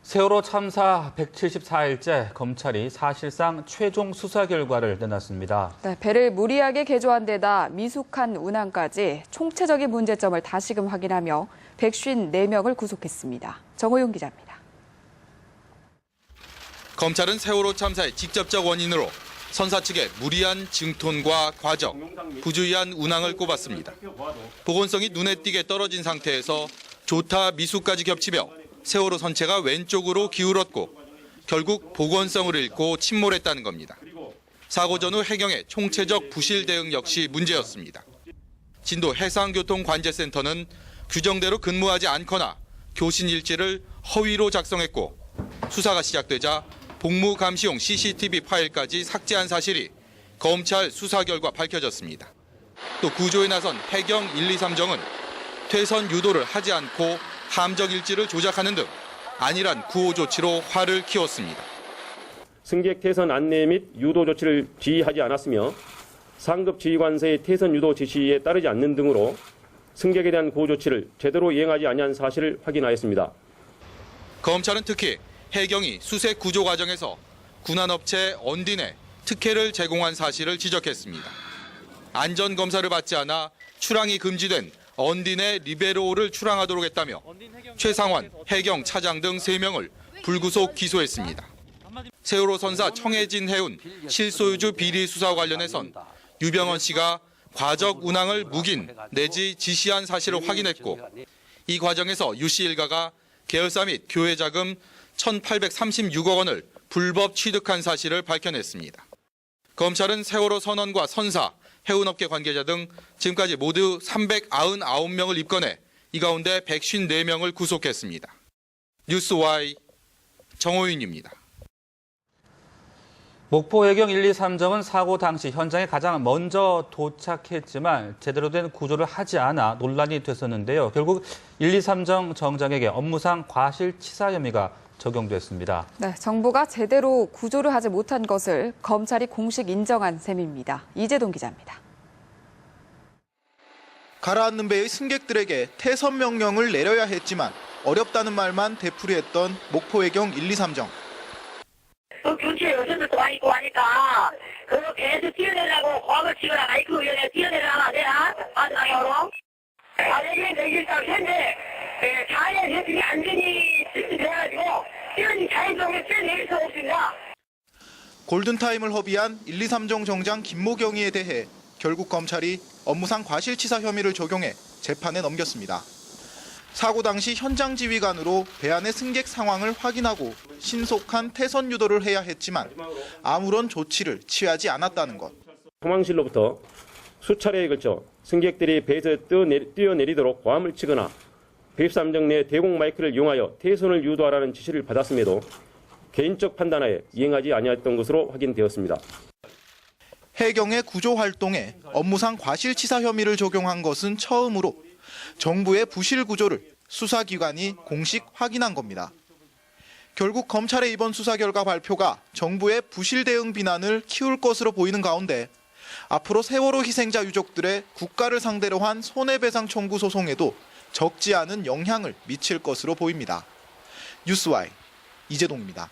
세월호 참사 174일째 검찰이 사실상 최종 수사 결과를 내놨습니다. 네, 배를 무리하게 개조한 데다 미숙한 운항까지 총체적인 문제점을 다시금 확인하며 154명을 구속했습니다. 정호용 기자입니다. 검찰은 세월호 참사의 직접적 원인으로 선사 측의 무리한 증톤과 과정, 부주의한 운항을 꼽았습니다. 보건성이 눈에 띄게 떨어진 상태에서 조타 미수까지 겹치며 세월호 선체가 왼쪽으로 기울었고 결국 보건성을 잃고 침몰했다는 겁니다. 사고 전후 해경의 총체적 부실 대응 역시 문제였습니다. 진도 해상교통관제센터는 규정대로 근무하지 않거나 교신 일지를 허위로 작성했고 수사가 시작되자 복무 감시용 CCTV 파일까지 삭제한 사실이 검찰 수사 결과 밝혀졌습니다. 또 구조에 나선 해경 1, 2, 3정은 퇴선 유도를 하지 않고 함정 일지를 조작하는 등 안일한 구호 조치로 화를 키웠습니다. 승객 퇴선 안내 및 유도 조치를 지휘하지 않았으며 상급 지휘관서의 퇴선 유도 지시에 따르지 않는 등으로 승객에 대한 구호 조치를 제대로 이행하지 아니한 사실을 확인하였습니다. 검찰은 특히 해경이 수색 구조 과정에서 군안업체 언딘에 특혜를 제공한 사실을 지적했습니다. 안전검사를 받지 않아 출항이 금지된 언딘의 리베로를 출항하도록 했다며 최상환 해경 차장 등 3명을 불구속 기소했습니다. 세월호 선사 청해진 해운 실소유주 비리 수사와 관련해선 유병헌 씨가 과적 운항을 묵인 내지 지시한 사실을 확인했고 이 과정에서 유 씨 일가가 계열사 및 교회 자금 1,836억 원을 불법 취득한 사실을 밝혀냈습니다. 검찰은 세월호 선원과 선사, 해운업계 관계자 등 지금까지 모두 399명을 입건해 이 가운데 154명을 구속했습니다. 뉴스Y 정호윤입니다. 목포 해경 1, 2, 3정은 사고 당시 현장에 가장 먼저 도착했지만 제대로 된 구조를 하지 않아 논란이 됐었는데요. 결국 1, 2, 3정 정장에게 업무상 과실치사 혐의가 적용됐습니다. 네, 정부가 제대로 구조를 하지 못한 것을 검찰이 공식 인정한 셈입니다. 이재동 기자입니다. 가라앉는 배의 승객들에게 퇴선 명령을 내려야 했지만 어렵다는 말만 되풀이했던 목포 해경 1, 2, 3정. 그 교체 요즘도 와 있고 하니까 그거 계속 뛰어내려고 과거 치거나 마이크 위에 뛰어내려면 안 되나? 마지막으로. 만약에 내길상 현재 자연 혜택이 안전이 돼가지고 뛰어니 자연적으로 뛰어내릴 수 없습니다. 골든타임을 허비한 1, 2, 3정 정장 김모경이에 대해 결국 검찰이 업무상 과실치사 혐의를 적용해 재판에 넘겼습니다. 사고 당시 현장 지휘관으로 배 안의 승객 상황을 확인하고 신속한 퇴선 유도를 해야 했지만 아무런 조치를 취하지 않았다는 것. 상황실로부터 수차례에 걸쳐 승객들이 배에서 뛰어내리도록 고함을 치거나 113정 내 대공 마이크를 이용하여 퇴선을 유도하라는 지시를 받았음에도 개인적 판단하에 이행하지 아니했던 것으로 확인되었습니다. 해경의 구조 활동에 업무상 과실치사 혐의를 적용한 것은 처음으로 정부의 부실 구조를 수사기관이 공식 확인한 겁니다. 결국 검찰의 이번 수사 결과 발표가 정부의 부실 대응 비난을 키울 것으로 보이는 가운데 앞으로 세월호 희생자 유족들의 국가를 상대로 한 손해배상 청구 소송에도 적지 않은 영향을 미칠 것으로 보입니다. 뉴스와이 이재동입니다.